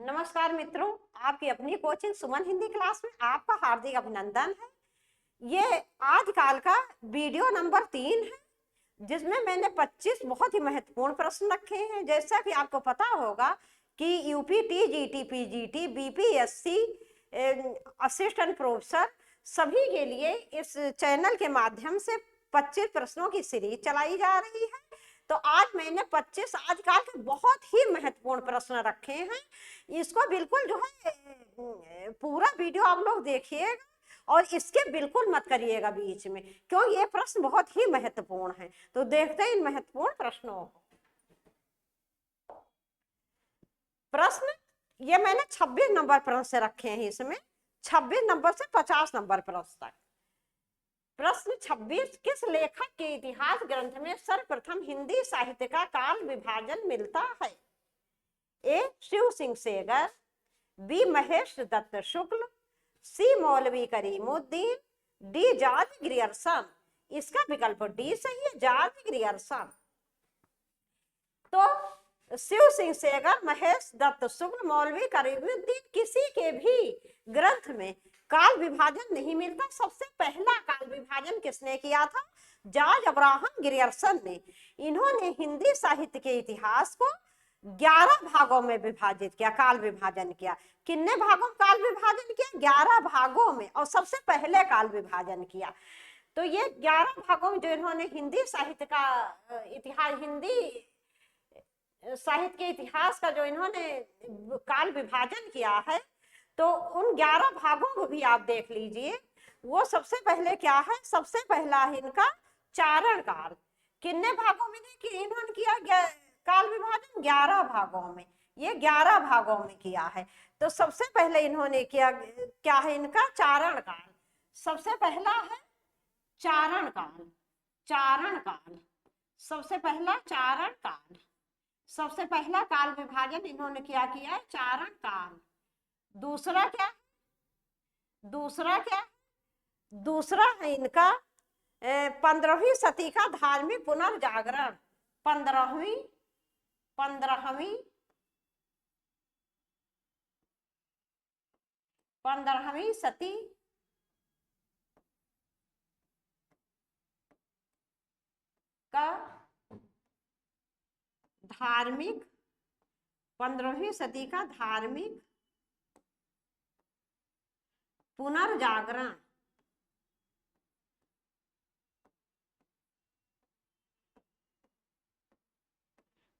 नमस्कार मित्रों, आपकी अपनी कोचिंग सुमन हिंदी क्लास में आपका हार्दिक अभिनंदन है। ये आजकल का वीडियो नंबर 3 है, जिसमें मैंने 25 बहुत ही महत्वपूर्ण प्रश्न रखे हैं। जैसा कि आपको पता होगा कि UP TGT PGT BPSC assistant professor सभी के लिए इस चैनल के माध्यम से 25 प्रश्नों की सीरीज चलाई जा रही है। तो आज मैंने 25 आजकल के बहुत ही महत्वपूर्ण प्रश्न रखे हैं। इसको बिल्कुल जो है पूरा वीडियो आप लोग देखिएगा और इसके बिल्कुल मत करिएगा बीच में, क्यों ये प्रश्न बहुत ही महत्वपूर्ण है। तो देखते हैं इन महत्वपूर्ण प्रश्नों को। प्रश्न ये मैंने 26 नंबर प्रश्न से रखे हैं, इसमें 26 नंबर से 50 नंबर प्रश्न तक। प्रश्न 26, किस लेखक के इतिहास ग्रंथ में सर्वप्रथम हिंदी साहित्य का काल विभाजन मिलता है? ए शिव सिंह सेगर, बी महेश दत्त शुक्ल, सी मौलवी करीमुद्दीन, डी जॉर्ज ग्रियर्सन। इसका विकल्प डी सही है, जॉर्ज ग्रियर्सन। तो शिव सिंह सेगर, महेश दत्त शुक्ल, मौलवी करीमुद्दीन किसी के भी ग्रंथ में काल विभाजन नहीं मिलता। सबसे पहला काल विभाजन किसने किया था? जॉर्ज अब्राहम ग्रियर्सन ने। इन्होंने हिंदी साहित्य के इतिहास को 11 भागों में विभाजित किया, काल विभाजन किया। कितने भागों में काल विभाजन किया? 11 भागों में, और सबसे पहले काल विभाजन किया। तो ये 11 भागों में जो इन्होंने हिंदी साहित्य का इतिहास, हिंदी साहित्य के इतिहास का जो इन्होंने काल विभाजन किया है, तो उन 11 भागों को भी आप देख लीजिए। वो सबसे पहले क्या है? सबसे पहला है इनका चारण काल। कितने भागों में इन्होंने किया काल विभाजन? 11 भागों में। ये 11 भागों में किया है। तो सबसे पहले इन्होंने किया क्या है? इनका चारण काल। सबसे पहला है चारण काल। चारण काल सबसे पहला चारण काल, सबसे पहला काल विभाजन इन्होंने क्या किया है? चारण काल। दूसरा क्या? दूसरा क्या? दूसरा है इनका 15वीं सदी का धार्मिक पुनर्जागरण। 15वीं 15वीं सदी का धार्मिक, 15वीं सदी का धार्मिक पुनर्जागरण।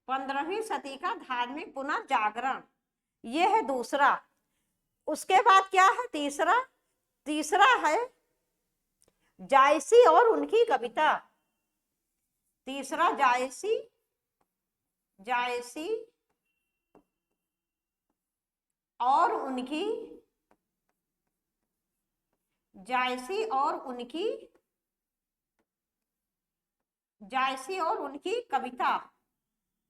पंद्रहवीं सदी का धार्मिक पुनर्जागरण, ये है दूसरा। उसके बाद क्या है? तीसरा। तीसरा है जायसी और उनकी कविता। तीसरा जायसी, जायसी और उनकी, जायसी और उनकी, जायसी और उनकी कविता,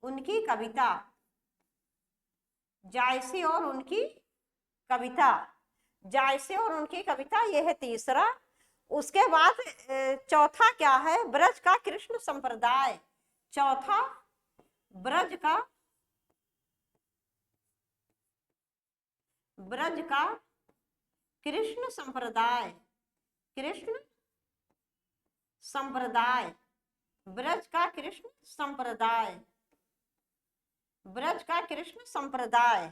उनकी कविता, जायसी और उनकी कविता, जायसी और उनकी कविता, यह है तीसरा। उसके बाद चौथा क्या है? ब्रज का कृष्ण संप्रदाय। चौथा ब्रज का, ब्रज का कृष्ण संप्रदाय। कृष्ण संप्रदाय, ब्रज का कृष्ण संप्रदाय, ब्रज का कृष्ण संप्रदाय।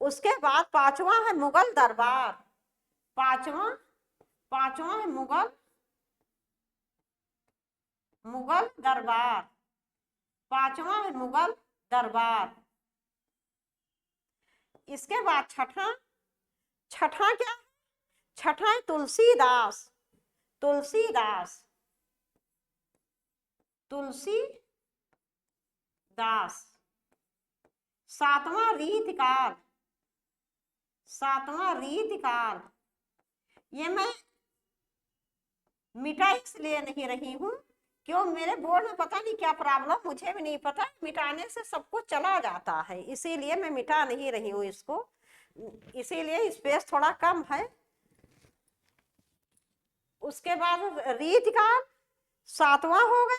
उसके बाद पांचवा है मुगल दरबार। पांचवा है मुगल, मुगल दरबार। पांचवा है मुगल दरबार। इसके बाद छठा, छठा क्या? छठा है तुलसीदास। तुलसीदास, तुलसीदास। सातवां रीतिकाल। सातवां रीतिकाल, ये मैं मिटा इसलिए नहीं रही हूं क्यों, मेरे बोर्ड में पता नहीं क्या प्रॉब्लम, मुझे भी नहीं पता, मिटाने से सब कुछ चला जाता है, इसीलिए मैं मिटा नहीं रही हूँ इसको, इसीलिए स्पेस थोड़ा कम है। उसके बाद रीतिकाल 7वां हो गया।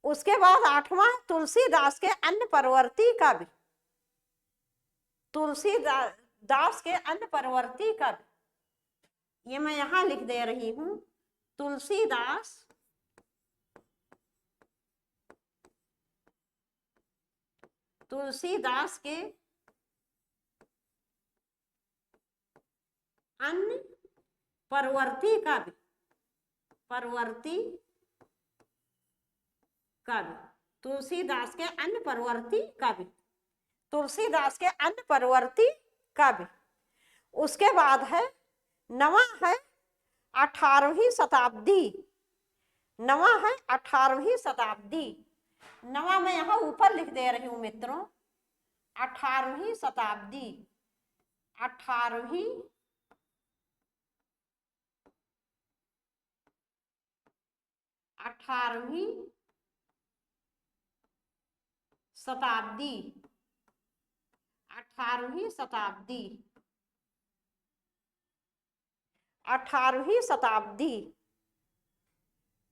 उसके बाद 8वां तुलसीदास के अन्य परवर्ती कवि। तुलसीदास के अन्य परवर्ती कवि, ये मैं यहां लिख दे रही हूं, तुलसीदास के अन्य परवर्ती कवि, तुलसीदास के अन्य परवर्ती कवि, तुलसीदास के अन्य परवर्ती कवि। उसके बाद है नवा है 18वीं शताब्दी, नवा है 18वीं शताब्दी। नवा मैं यहां ऊपर लिख दे रही हूं मित्रों, 18वीं शताब्दी, 18वीं शताब्दी, 18वीं शताब्दी, 18वीं शताब्दी,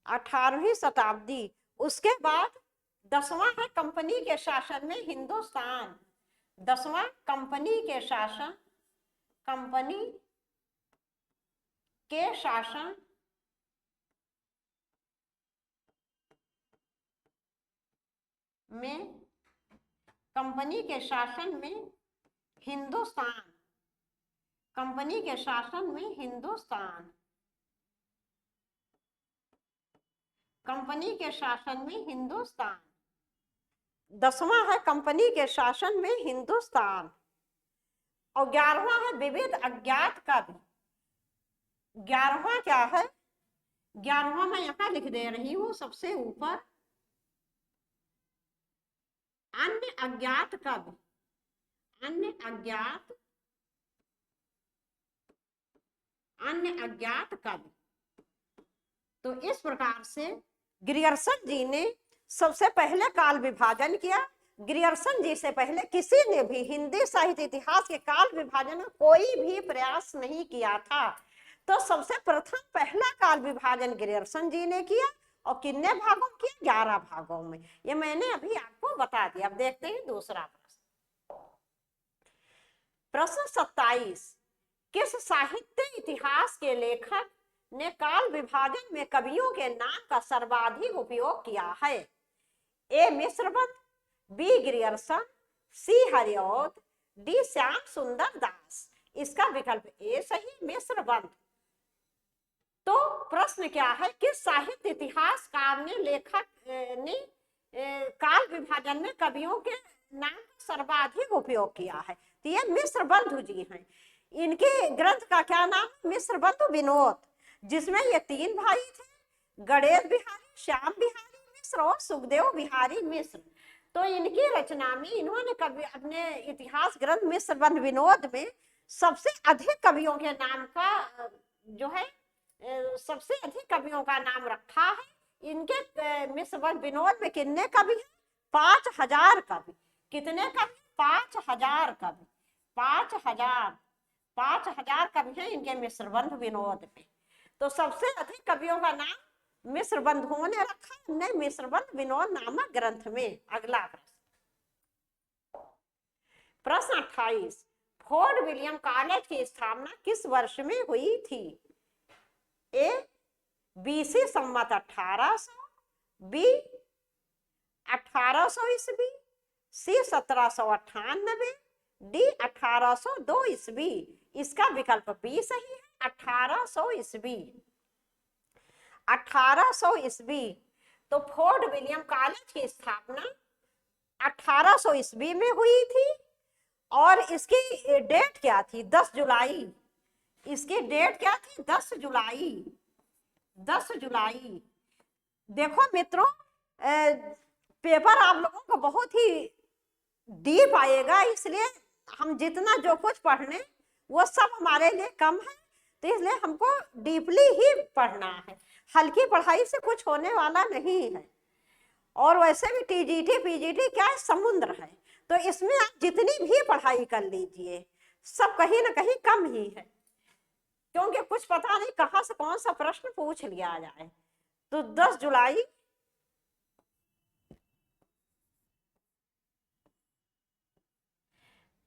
18वीं शताब्दी। उसके बाद 10वां है कंपनी के शासन में हिंदुस्तान, 10वां कंपनी के शासन, कंपनी के शासन में, कंपनी के शासन में हिंदुस्तान, कंपनी के शासन में हिंदुस्तान, कंपनी के शासन में हिंदुस्तान। 10वां है कंपनी के शासन में हिंदुस्तान। और 11वां है विविध अज्ञात कवि। 11वां क्या है? 11वां मैं यहां लिख दे रही हूं सबसे ऊपर, अन्य अज्ञात कवि, अन्य अज्ञात, अन्य अज्ञात कवि। तो इस प्रकार से ग्रियर्सन जी ने सबसे पहले काल विभाजन किया। ग्रियर्सन जी से पहले किसी ने भी हिंदी साहित्य इतिहास के काल विभाजन में कोई भी प्रयास नहीं किया था। तो सबसे प्रथम पहला काल विभाजन ग्रियर्सन जी ने किया। और कितने भागों में किया? 11 भागों में। ये मैंने अभी आपको बता दिया। अब देखते हैं दूसरा प्रश्न। प्रश्न 27, किस साहित्य इतिहास के लेखक ने काल विभाजन में कवियों के नाम का सर्वाधिक उपयोग किया है? ए मिश्रबंध, बी ग्रियर्सन, सी हरिऔध, डी श्याम सुंदर दास। इसका विकल्प ए सही, मिश्रबंध। तो प्रश्न क्या है? किस साहित्य इतिहासकार ने लेखक ने काल विभाजन में कवियों के नाम का सर्वाधिक उपयोग किया है? तो ये मिश्रबंधु जी हैं। इनके ग्रंथ का क्या नाम? मिश्रबंधु विनोद, जिसमें ये 3 भाई थे, गणेश बिहारी, श्याम बिहारी मिश्र और सुखदेव बिहारी मिश्र। तो इनकी रचना में इन्होंने कवि अपने इतिहास ग्रंथ मिश्रबंध विनोद में सबसे अधिक कवियों के नाम का जो है सबसे अधिक कवियों का नाम रखा है। इनके मिश्रबंध विनोद में कितने कवि हैं? 5000 कवि। कितने कवि? 5000 कवि। 5000 कवि हैं इनके मिश्रबंध विनोद में। तो सबसे अधिक कवियों का नाम मिश्रबंधुओं ने रखा है मिश्रबंध विनोद नामक ग्रंथ में। अगला प्रश्न, प्रश्न 28, फोर्ट विलियम कॉलेज की स्थापना किस वर्ष में हुई थी? ए बीसी संवत 1800, बी 1800 ईस्वी, सी 1798, डी 1802 ईस्वी। इसका विकल्प बी सही है, 1800 ईस्वी। 1800 ईस्वी। तो फोर्ट विलियम कॉलेज की स्थापना 1800 ईस्वी में हुई थी। और इसकी डेट क्या थी? 10 जुलाई। इसकी डेट क्या थी? 10 जुलाई। 10 जुलाई। देखो मित्रों, पेपर आप लोगों को बहुत ही डीप आएगा, इसलिए हम जितना जो कुछ पढ़ने वो सब हमारे लिए कम है। तो इसलिए हमको डीपली ही पढ़ना है। हल्की पढ़ाई से कुछ होने वाला नहीं है। और वैसे भी टीजीटी पीजीटी क्या है? समुद्र है। तो इसमें आप जितनी भी पढ़ाई कर लीजिए सब कहीं ना कहीं कम ही है, क्योंकि कुछ पता नहीं कहां से कौन सा प्रश्न पूछ लिया जाए। तो 10 जुलाई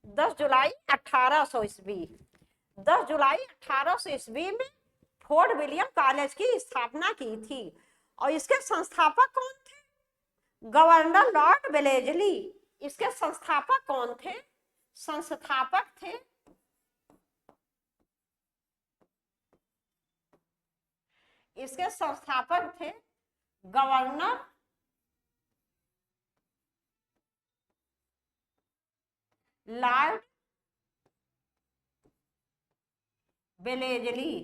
10 10 जुलाई 1800 ईस्वी। 10 जुलाई 1800 ईस्वी में फोर्ट विलियम कॉलेज की स्थापना की थी। और इसके संस्थापक कौन थे? Governor Lord Wellesley. इसके संस्थापक कौन थे? संस्थापक थे इसके संस्थापक थे governor Lord Wellesley.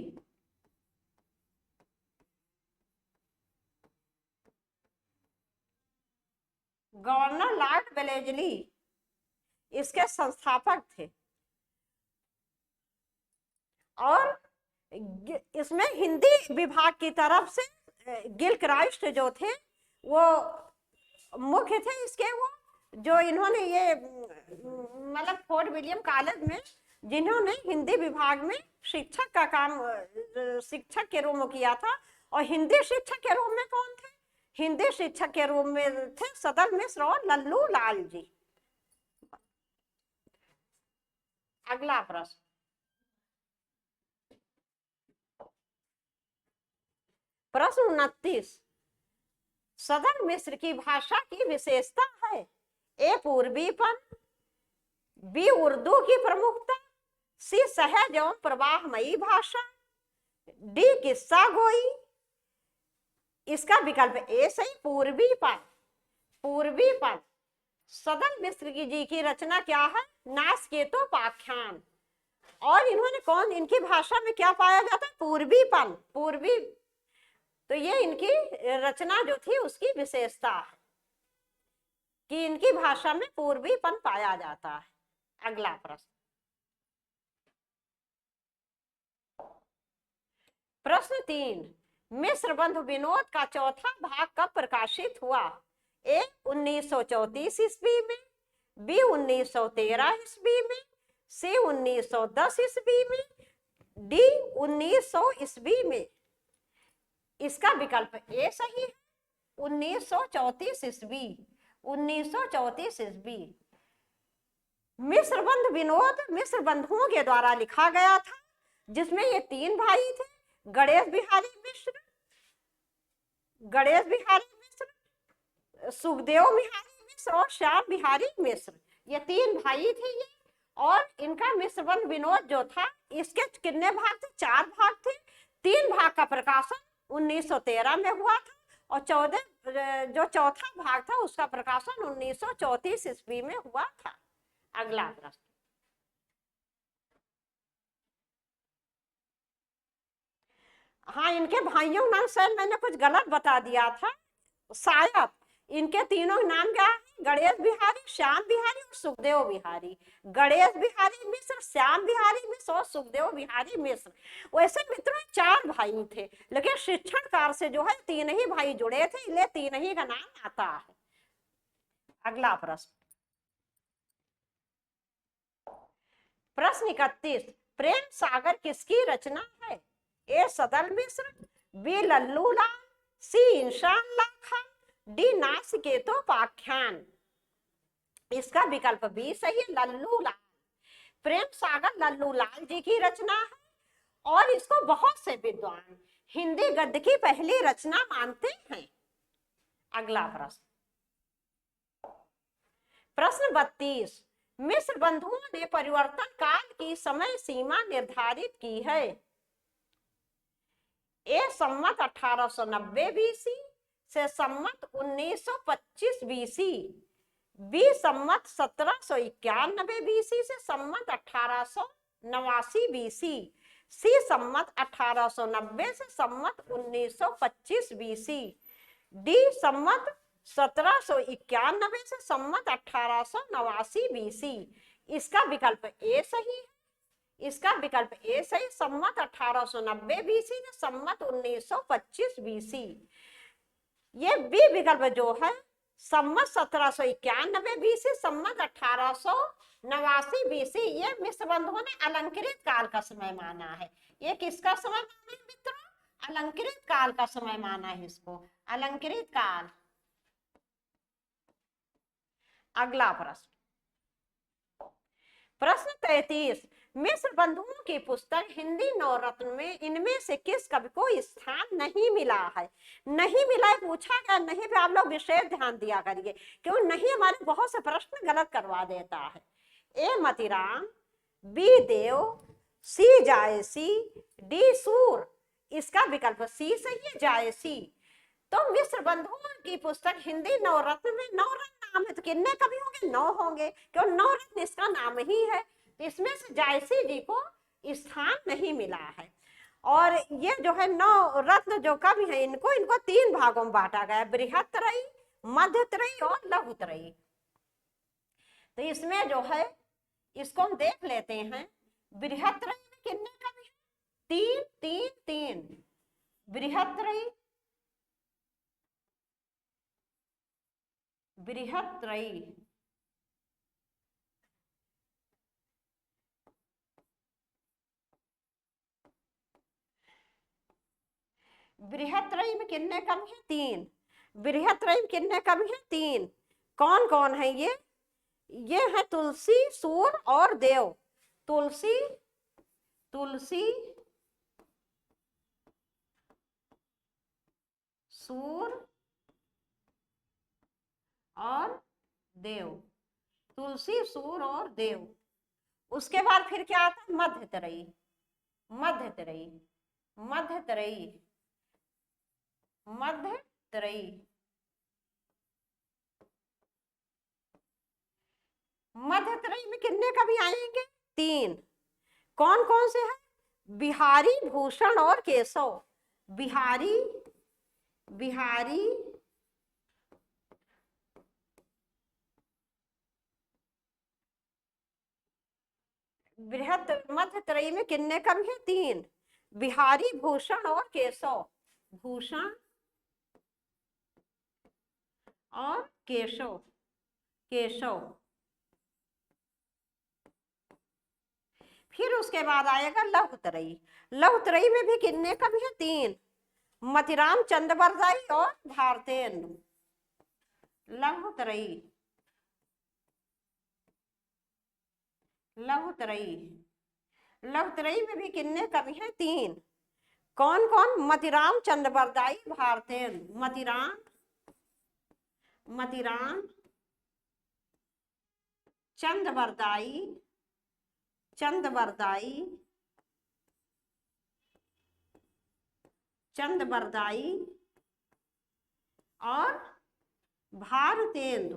Governor Lord Wellesley इसके संस्थापक थे। और इसमें हिंदी विभाग की तरफ से गिलक्राइस्ट जो थे वो मुख्य थे इसके। वो जो इन्होंने ये मतलब फोर्ट विलियम कॉलेज में जिन्होंने हिंदी विभाग में शिक्षक का काम शिक्षक के रूप में किया था। और हिंदी शिक्षक के रूप में कौन थे? हिंदी शिक्षक के रूप में थे सदल मिश्र और लल्लू लाल जी। अगला प्रश्न, प्रश्न 29, सदल मिश्र की भाषा की विशेषता है? ए पूर्वीपन, बी उर्दू की प्रमुखता, सी सहज एवं प्रवाहमयी भाषा, डी किस्सा गोई। इसका विकल्प ए सही, पूर्वीपन। पूर्वीपन। सदल मिश्र जी की रचना क्या है? नासकेतोपाख्यान। और इन्होंने कौन, इनकी भाषा में क्या पाया जाता है? पूर्वीपन। पूर्वी, तो ये इनकी रचना जो थी उसकी विशेषता है कि इनकी भाषा में पूर्वीपन पाया जाता है। अगला प्रश्न, प्रश्न 3, मिश्र बंधु विनोद का चौथा भाग कब प्रकाशित हुआ? ए 1934 ईस्वी में, बी 1913 ईस्वी में, सी 1910 ईस्वी में, डी 1900 ईस्वी में। इसका विकल्प ए सही है, 1934 ईस्वी। 1934 ईस्वी। मिश्र बंधु विनोद मिश्र बंधुओं के द्वारा लिखा गया था, जिसमें ये 3 भाई थे, गणेश बिहारी मिश्र, सुखदेव बिहारी मिश्र और श्याम बिहारी मिश्र। ये 3 भाई थे ये। और इनका मिश्र बंधु विनोद जो था, इसके कितने भाग थे? 4 भाग थे। 3 भाग का प्रकाशन 1913 में हुआ था और जो चौथा भाग था उसका प्रकाशन 1934 ईस्वी में हुआ था। अगला प्रश्न, हाँ, इनके भाइयों का नाम शायद मैंने कुछ गलत बता दिया था शायद। इनके तीनों नाम क्या है? गणेश बिहारी, श्याम बिहारी और सुखदेव बिहारी। गणेश बिहारी मिश्र, श्याम बिहारी मिश्र और सुखदेव बिहारी मिश्र। वैसे मित्रों 4 भाई थे, लेकिन शिक्षण कार्य से जो है 3 ही भाई जुड़े थे, इसलिए 3 ही का नाम आता है। अगला प्रश्न, प्रश्न 31, प्रेम सागर किसकी रचना है? ए सदल मिश्र, बी लल्लू लाल, सी इंसान लाखन, डी नासकेतोपाख्यान। इसका विकल्प बी सही है, लल्लू लाल। प्रेम सागर लल्लू लाल जी की रचना है और इसको बहुत से विद्वान हिंदी गद्य की पहली रचना मानते हैं। अगला प्रश्न, प्रश्न 32, मिश्र बंधुओं ने परिवर्तन काल की समय सीमा निर्धारित की है? ए संमत 1890 बीसी से संमत 1925 बीसी, बी संमत 1791 बीसी से संमत 1889 बीसी, सी संमत 1890 से संमत 1925 बीसी, डी संमत 1791 से संमत 1889 बीसी। इसका विकल्प ए सही है। इसका विकल्प ए सही, संमत 1890 बीसी से संमत 1925 बीसी। ये बी विकल्प जो है संमत 1791 बीसी संमत 1889 बीसी, ये मिश्र बंधुओं ने अलंकृत काल का समय माना है। ये किसका समय माना है मित्रों? अलंकृत काल का समय माना है इसको, अलंकृत काल। अगला प्रश्न, प्रश्न 33, मिश्र बंधुओं की पुस्तक हिंदी नवरत्न में इनमें से किस कवि को स्थान नहीं मिला है? नहीं मिला है पूछा गया, नहीं पे आप लोग विशेष ध्यान दिया करिए, क्यों नहीं हमारे बहुत से प्रश्न गलत करवा देता है। ए मतीराम, बी देव, सी जायसी, डी सूर। इसका विकल्प सी सही है, जायसी। तो मिश्र बंधुओं की पुस्तक हिंदी नवरत्न में, नवरत्न नाम है तो कितने कवि होंगे? 9 होंगे, क्यों नवरत्न इसका नाम ही है। तो इसमें से जायसी जी को स्थान नहीं मिला है। और ये जो है 9 रत्न जो कवि हैं, इनको 3 भागों में बांटा गया, बृहत्त्रयी, मध्यत्रयी और लघुत्रयी। तो इसमें जो है इसको हम देख लेते हैं। बृहत्त्रयी में कितने कवि हैं? 3 3 3। बृहत्त्रयी, बृहत्त्रयी, बृहत्त्रयी में कितने कवि हैं? 3। बृहत्त्रयी में कितने कवि हैं? 3। कौन कौन है ये? ये है तुलसी, सूर और देव। तुलसी, तुलसी, सूर और देव। तुलसी, सूर और देव। उसके बाद फिर क्या आता है? मध्यत्रयी, मध्यत्रयी, मध्यत्रयी, मध्यत्रयी, मध्यत्रयी में कितने कवि आएंगे? 3। कौन कौन से हैं? बिहारी, भूषण और केशव। बिहारी, बिहारी, बृहत मध्यत्रयी में कितने कवि हैं? 3। बिहारी, भूषण और केशव। भूषण और केशव, केशव। फिर उसके बाद आएगा लघुत्रयी। लघुत्रयी में भी कितने कवि हैं? 3। मतीराम, चंद्रबरदाई और भारतेंदु। लघुत्रयी, लघुत्रयी, लघुत्रयी में भी कितने कवि हैं? 3। कौन कौन? मतीराम, चंद्रबरदाई, भारतेंदु। मतीराम, मतीराम, चंद्रबरदाई, चंद्रबरदाई, चंद्रबरदाई और भारतेंदु।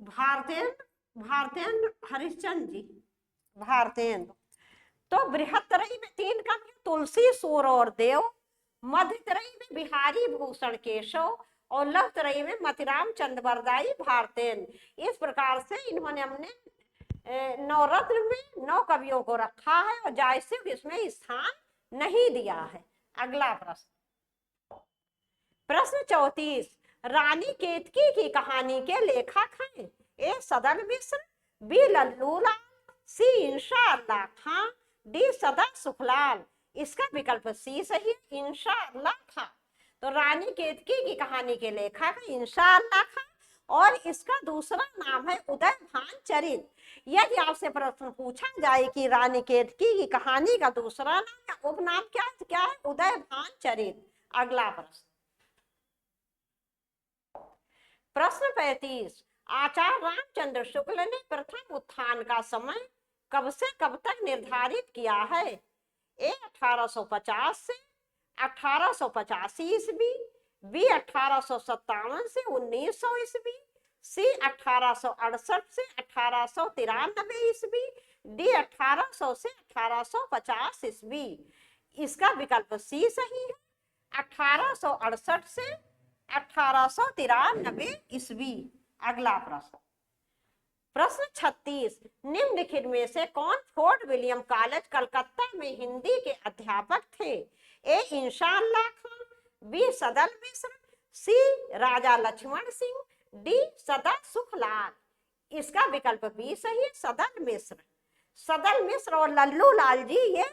भारतेंदु, भारतेंदु हरिश्चंद्र जी, भारतेंदु। तो बृहत्त्रयी में 3 कवि, तुलसी, सूर और देव। मध्यत्रयी में बिहारी, भूषण, केशव और लघुत्रयी में मतीराम, चंद्रबरदाई, भारतेंदु। इस प्रकार से इन्होंने हमने नवरत्न में 9 कवियों को रखा है और जायसी को इसमें स्थान नहीं दिया है। अगला प्रश्न, प्रश्न 34, रानी केतकी की कहानी के लेखक हैं? ए सदन मिश्र, बी लल्लूलाल, सी इंशाअल्लाह खां, डी सदा सुखलाल। इसका विकल्प सी सही है, इंशाअल्लाह खां। तो रानी केतकी की कहानी के लेखक है इंशाअल्लाह खां और इसका दूसरा नाम है उदयभान चरित। यदि आपसे प्रश्न पूछा जाए कि रानी केतकी की कहानी का दूसरा नाम या उपनाम क्या है? उदयभान चरित। अगला प्रश्न, प्रश्न 35, आचार्य रामचंद्र शुक्ल ने प्रथम उत्थान का समय कब से कब तक निर्धारित किया है? ए 1850 से 1885 ईस्वी, बी 1857 से 1900 ईस्वी, सी 1868 से 1893 ईस्वी, डी 1800 से 1850 ईस्वी। इसका विकल्प सी सही है, 1868 से 1893 ईस्वी। अगला प्रश्न, प्रश्न 36, निम्नलिखित में से कौन फोर्ट विलियम कॉलेज कलकत्ता में हिंदी के अध्यापक थे? ए इंशाअल्लाह खां, बी सदल मिश्र, सी राजा लक्ष्मण सिंह, डी सदा सुखलाल। इसका विकल्प बी सही है, सदल मिश्र। सदल मिश्र और लल्लू लाल जी ये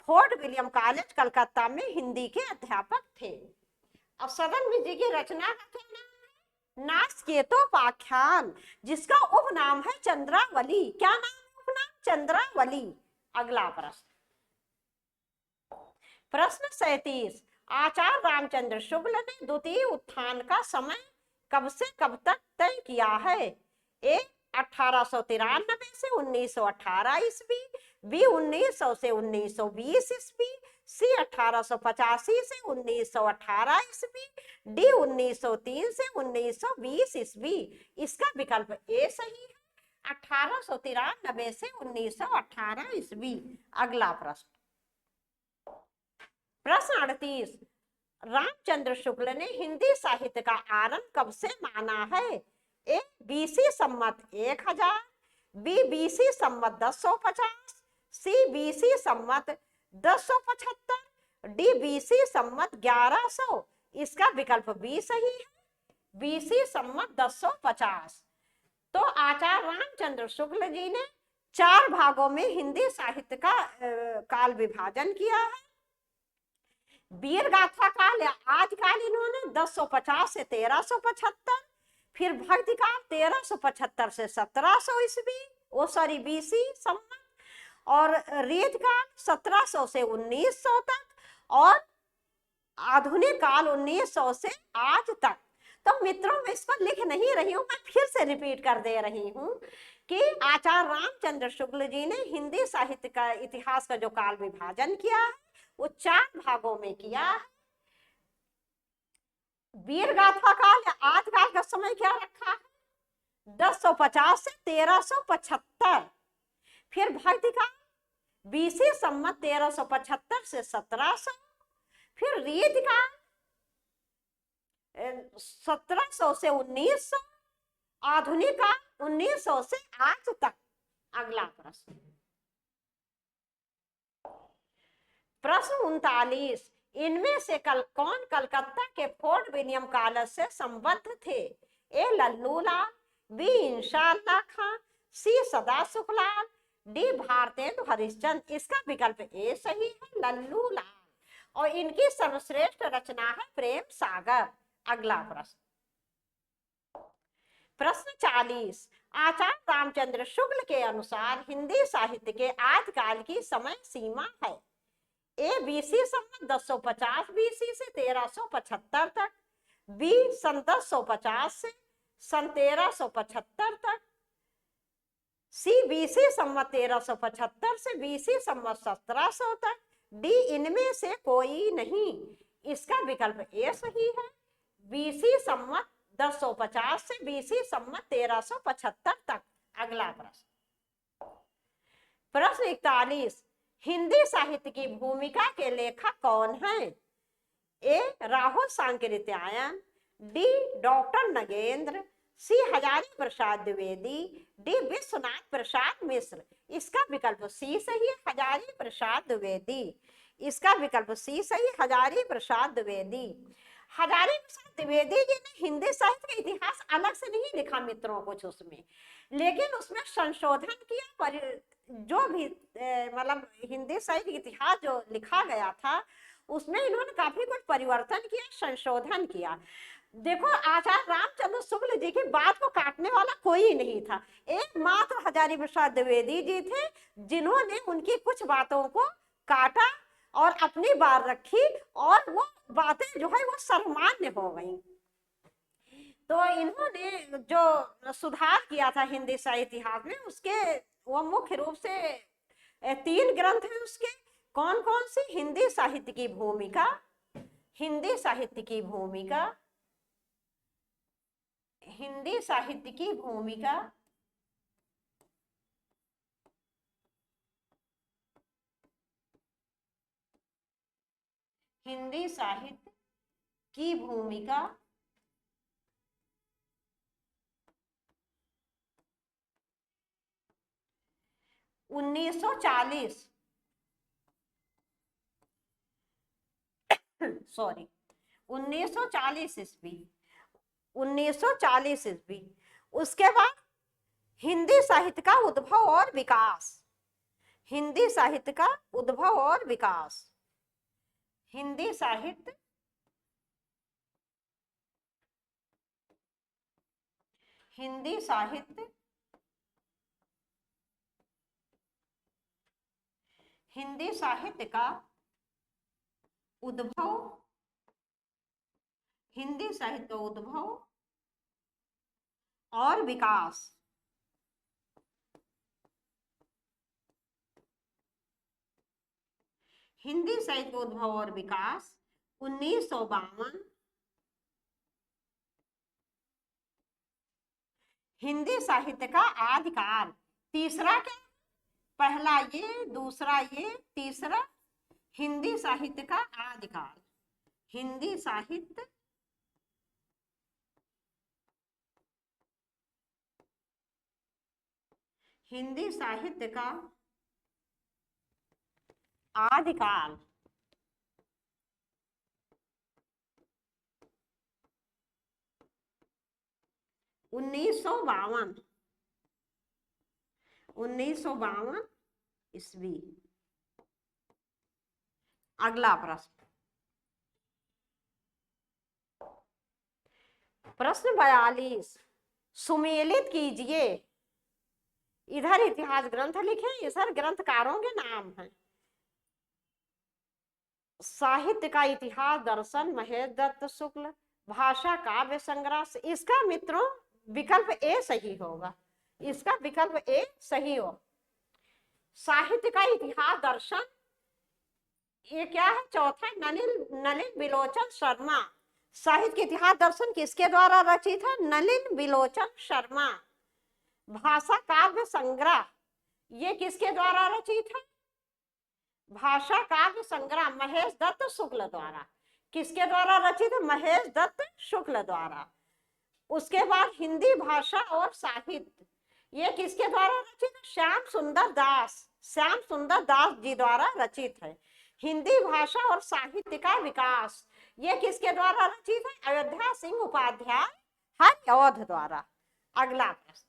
फोर्ट विलियम कॉलेज कलकत्ता में हिंदी के अध्यापक थे। अब सदल मिश्र जी की रचना का क्या नाम है? नासकेतोपाख्यान, जिसका उपनाम है चंद्रावली। क्या नाम है उपनाम? चंद्रावली। अगला प्रश्न, प्रश्न 37, आचार्य रामचंद्र शुक्ल ने द्वितीय उत्थान का समय कब से कब तक तय किया है? ए 1893 से 1918 ईस्वी, बी 1900 से 1920 ईस्वी, सी 1885 से 1918 ईस्वी, डी 1903 से 1920 ईस्वी। इसका विकल्प ए सही है, 1893 से 1918 ईस्वी। अगला प्रश्न, प्रश्न 38, रामचंद्र शुक्ल ने हिंदी साहित्य का आरंभ कब से माना है? ए बीसी संमत 1000, बी बीसी संमत 1050, सी बीसी संमत 1075, डी बीसी संमत 1100। इसका विकल्प बी सही है, बीसी संमत 1050। तो आचार्य रामचंद्र शुक्ल जी ने 4 भागों में हिंदी साहित्य का काल विभाजन किया है। वीर गाथा काल या आज काल इन्होंने 1050 से 1375, फिर भक्ति काल 1375 से 1700 ईस्वी, वो सॉरी बीसी संमत, और रीत काल 1700 से 1900 तक, और आधुनिक काल 1900 से आज तक। तो मित्रों, मैं इस पर लिख नहीं रही हूं, मैं फिर से रिपीट कर दे रही हूं कि आचार्य रामचंद्र शुक्ल जी ने हिंदी साहित्य का इतिहास का जो काल विभाजन किया है वो 4 भागों में किया है। वीर गाथा काल या आज काल का समय क्या रखा है? 1050 से 1375, फिर भक्ति काल बीसी संमत 1375 से 1700, फिर रीत काल 1700 से 1900, आधुनिक काल 1900 से आज तक। अगला प्रश्न, प्रश्न 39, इनमें से कौन कलकत्ता के फोर्ट विलियम कॉलेज से संबद्ध थे? ए लल्लू लाल, बी इंशाअल्लाह खां, सी सदा सुखलाल, डी भारतेंदु हरिश्चंद्र। इसका विकल्प ए सही है, लल्लू लाल, और इनकी सर्वश्रेष्ठ रचना है प्रेम सागर। अगला प्रश्न, प्रश्न 40, आचार्य रामचंद्र शुक्ल के अनुसार हिंदी साहित्य के आदिकाल की समय सीमा है? ए बीसी संवत 1050 बीसी से 1375 तक, बी सन 1050 से सन 1375 तक, सी बीसी संवत 1375 से बीसी संवत 1700 तक, डी इनमें से कोई नहीं। इसका विकल्प ए सही है, बीसी संवत 1050 से बीसी संवत 1375 तक। अगला प्रश्न, प्रश्न 41, हिंदी साहित्य की भूमिका के लेखक कौन हैं? ए राहुल सांकृत्यायन, डी डॉक्टर नगेंद्र, सी हजारी प्रसाद द्विवेदी, डी विश्वनाथ प्रसाद मिश्र। इसका विकल्प सी सही है, हजारी प्रसाद द्विवेदी। इसका विकल्प सी सही, हजारी प्रसाद द्विवेदी। हजारी प्रसाद द्विवेदी जी ने हिंदी साहित्य का इतिहास अलग से नहीं लिखा मित्रों कुछ उसमें, लेकिन उसमें संशोधन किया। जो भी मतलब हिंदी साहित्य इतिहास जो लिखा गया था उसमें इन्होंने काफी कुछ परिवर्तन किया, संशोधन किया। देखो, आचार्य रामचंद्र शुक्ल जी की बात को काटने वाला कोई नहीं था, एकमात्र हजारी प्रसाद द्विवेदी जी थे जिन्होंने उनकी कुछ बातों को काटा और अपनी बात रखी, और वो बातें जो है वो सर्वमान्य हो गई। तो इन्होंने जो सुधार किया था हिंदी साहित्य इतिहास में, उसके वो मुख्य रूप से 3 ग्रंथ हैं उसके। कौन कौन सी? हिंदी साहित्य की भूमिका, हिंदी साहित्य की भूमिका, हिंदी साहित्य की भूमिका, हिंदी साहित्य की भूमिका, 1940 सॉरी 1940 ईस्वी, 1940 ईस्वी। उसके बाद हिंदी साहित्य का उद्भव और विकास, हिंदी साहित्य का उद्भव और विकास, हिंदी साहित्य हिंदी साहित्य, हिंदी साहित्य का उद्भव, हिंदी साहित्य का उद्भव और विकास, हिंदी साहित्य का उद्भव और विकास 1952, हिंदी साहित्य का आदिकाल, तीसरा क्या, पहला ये, दूसरा ये, तीसरा हिंदी साहित्य का आदिकाल, हिंदी साहित्य हिंदी साहित्य का आदिकाल 1952, 1952 ईस्वी। अगला प्रश्न, प्रश्न 42 सुमेलित कीजिए। इधर इतिहास ग्रंथ लिखे, इधर ग्रंथकारों के नाम हैं। साहित्य का इतिहास दर्शन महेश दत्त शुक्ल, भाषा काव्य संग्रह, इसका मित्रों विकल्प ए सही होगा, इसका विकल्प ए सही हो। साहित्य का इतिहास दर्शन, ये क्या है, चौथा नलिन बिलोचन शर्मा। साहित्य के इतिहास दर्शन किसके द्वारा रचित है, नलिन बिलोचन शर्मा। भाषा काव्य संग्रह, ये किसके द्वारा रचित है, भाषा काव्य संग्रह महेश दत्त शुक्ल द्वारा। किसके द्वारा रचित है, महेश दत्त शुक्ल द्वारा। उसके बाद हिंदी भाषा और साहित्य, ये किसके द्वारा रचित है, श्याम सुंदर दास, श्याम सुंदर दास जी द्वारा रचित है। हिंदी भाषा और साहित्य का विकास, ये किसके द्वारा रचित है, अयोध्या सिंह उपाध्याय हरिऔध द्वारा। अगला प्रश्न,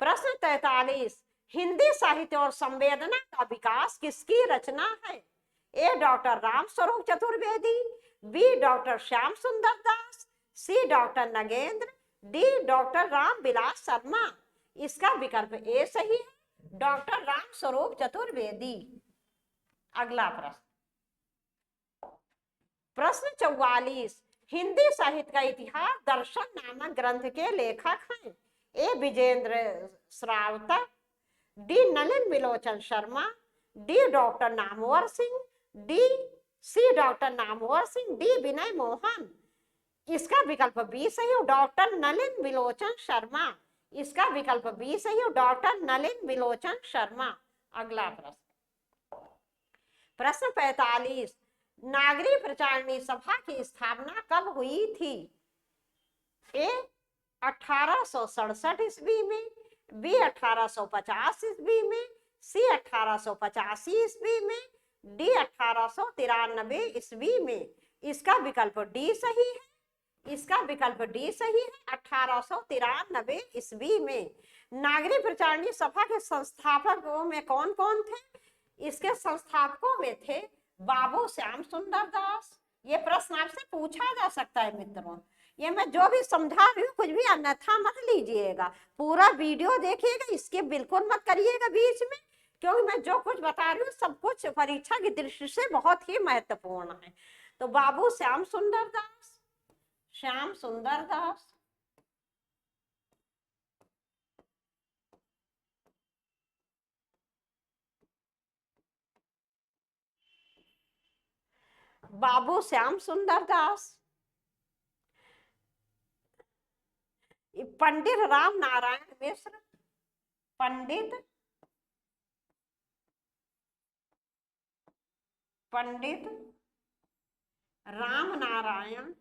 प्रश्न 43 हिंदी साहित्य और संवेदना का विकास किसकी रचना है, ए doctor Ram Swaroop Chaturvedi, B doctor Shyam Sundar Das, C doctor Nagendra, D doctor Ram Vilas Sharma. इसका विकल्प ए सही है, डॉक्टर राम स्वरूप चतुर्वेदी। अगला प्रश्न, प्रश्न 44 हिंदी साहित्य का इतिहास दर्शन नामक ग्रंथ के लेखक हैं, A Vijendra Shravta, D Nalin Bilochan Sharma, D doctor Namvar Singh, D C doctor Namvar Singh, D Vinay Mohan. इसका विकल्प बी सही हो, डॉक्टर नलिन बिलोचन शर्मा। इसका विकल्प बी सही हो, डॉक्टर नलिन बिलोचन शर्मा। अगला प्रश्न, प्रश्न 45 नागरिक प्रचारणी सभा की स्थापना कब हुई थी, ए 1867 ईस्वी में, बी 1850 ईस्वी में, सी 1885 ईस्वी में, डी 1893 ईस्वी में। इसका विकल्प डी सही है, इसका विकल्प डी सही है, 1893 ईस्वी में। नागरिक प्रचारणी सभा के संस्थापकों में कौन कौन थे, इसके संस्थापकों में थे बाबू श्याम सुंदर दास। ये प्रश्न आपसे पूछा जा सकता है मित्रों, ये मैं जो भी समझा रही हूँ कुछ भी अन्यथा मत लीजिएगा, पूरा वीडियो देखिएगा, इसके बिल्कुल मत करिएगा बीच में, क्योंकि मैं जो कुछ बता रही हूँ सब कुछ परीक्षा की दृष्टि से बहुत ही महत्वपूर्ण है। तो बाबू श्याम सुंदर दास, श्याम सुंदर दास, बाबू श्याम सुंदर दास, पंडित राम नारायण मिश्र, पंडित राम नारायण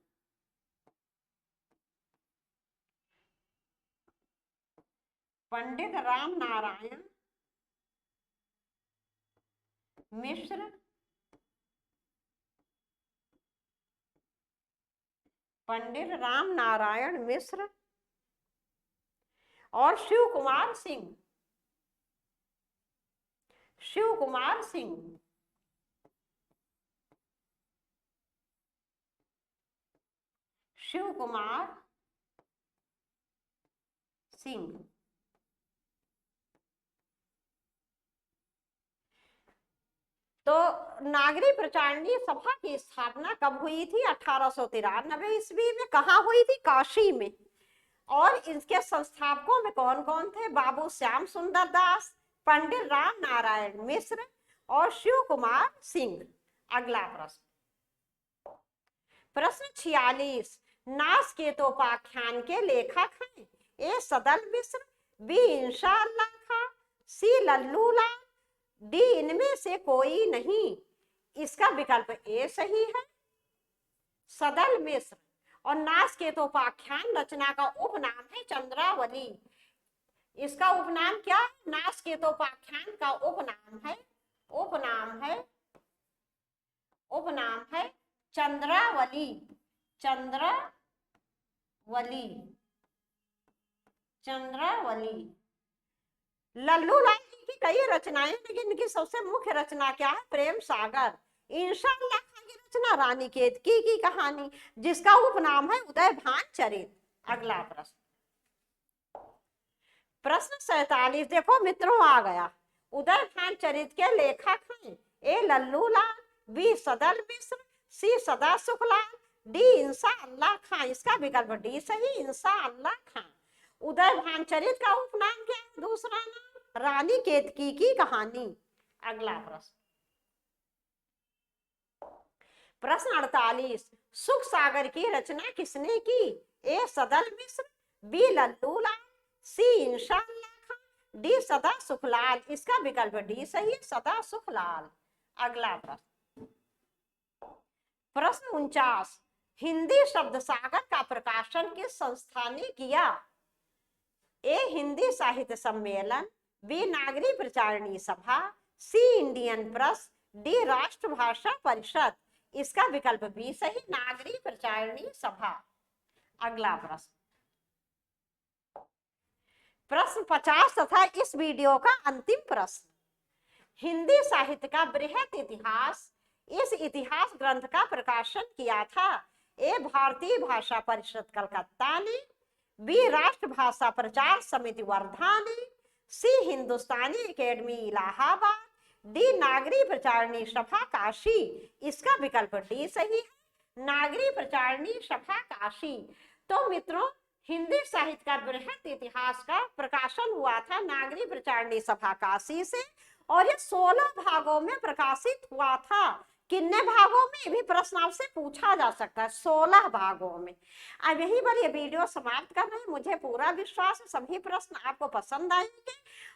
पंडित राम नारायण मिश्र, पंडित राम नारायण मिश्र और शिव कुमार सिंह, शिव कुमार सिंह। शिव कुमार सिंह। तो नागरी प्रचारणी सभा की स्थापना कब हुई थी? 1893 ईस्वी में। कहाँ हुई थी? काशी में। और इसके संस्थापकों में कौन कौन थे? बाबू श्याम सुंदर दास, पंडित राम नारायण मिश्र और शिव कुमार सिंह। अगला प्रश्न, प्रश्न 46, नासकेतोपाख्यान के लेखक हैं? ए सदल मिश्र, बी इंशाअल्लाह खां, सी लल्लू लाल, डी इनमें से कोई नहीं। इसका विकल्प ए सही है, सदल मिश्र। और नासकेतोपाख्यान रचना का उपनाम है चंद्रावली। इसका उपनाम क्या है? नासकेतोपाख्यान का उपनाम है चंद्रावली। चंद्रावली। लल्लू लाल जी की कई रचनाएं, लेकिन इनकी सबसे मुख्य रचना क्या है? प्रेम सागर। इंशाअल्लाह खां की रचना रानी केतकी की कहानी, जिसका उपनाम है उदय भान चरित। अगला प्रश्न, प्रश्न 47, देखो मित्रों आ गया। उदय भान चरित के लेखक हैं? ए लल्लू लाल, बी सदल मिश्र, सी सदा सुखलाल, डी इंशाअल्लाह खां। इसका विकल्प डी सही, इंशाअल्लाह खां। उदय भान चरित का उपनाम क्या है? दूसरा नाम रानी केतकी की कहानी। अगला प्रश्न, प्रश्न 48, सुख सागर की रचना किसने की? ए सदल मिश्र, बी लल्लू लाल, सी इंशाअल्लाह खां, डी सदा सुखलाल। इसका विकल्प डी सही, सदा सुखलाल। अगला प्रश्न, प्रश्न 49, हिंदी शब्द सागर का प्रकाशन किस संस्था ने किया? ए हिंदी साहित्य सम्मेलन, बी नागरी प्रचारणी सभा, सी इंडियन प्रेस, डी राष्ट्रभाषा परिषद। इसका विकल्प बी सही, नागरी प्रचारणी सभा। अगला प्रश्न, प्रश्न 50 तथा इस वीडियो का अंतिम प्रश्न, हिंदी साहित्य का बृहत इतिहास, इस इतिहास ग्रंथ का प्रकाशन किया था? ए भारतीय भाषा परिषद कलकत्ता ने, बी राष्ट्रभाषा प्रचार समिति वर्धा ने, सी हिंदुस्तानी एकेडमी इलाहाबाद, डी नागरी प्रचारणी सभा काशी। इसका विकल्प डी सही है, नागरी प्रचारणी सभा काशी। तो मित्रों, हिंदी साहित्य का बृहत इतिहास का प्रकाशन हुआ था नागरी प्रचारणी सभा काशी से, और ये 16 भागों में प्रकाशित हुआ था। कितने भागों में? ये भी प्रश्न आपसे पूछा जा सकता है, 16 भागों में। अब यही पर ये वीडियो समाप्त कर रहे हैं। मुझे पूरा विश्वास है सभी प्रश्न आपको पसंद आएंगे,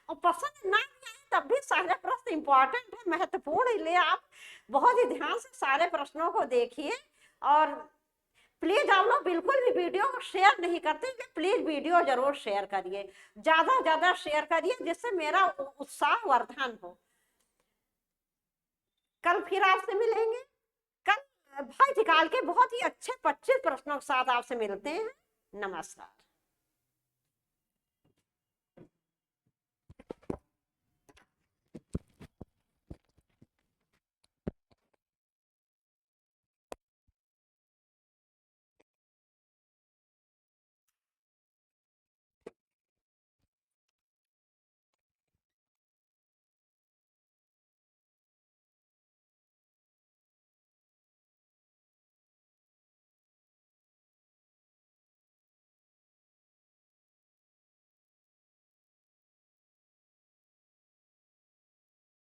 और पसंद ना आए तब भी सारे प्रश्न इंपॉर्टेंट है, महत्वपूर्ण, इसलिए आप बहुत ही ध्यान से सारे प्रश्नों को देखिए। और प्लीज आप लोग बिल्कुल भी वीडियो को शेयर नहीं करते, प्लीज वीडियो जरूर शेयर करिए, ज्यादा शेयर करिए, जिससे मेरा उत्साह वर्धन हो। कल फिर आपसे मिलेंगे। कल भाई निकाल के बहुत ही अच्छे 25 प्रश्नों के साथ आपसे मिलते हैं। नमस्कार।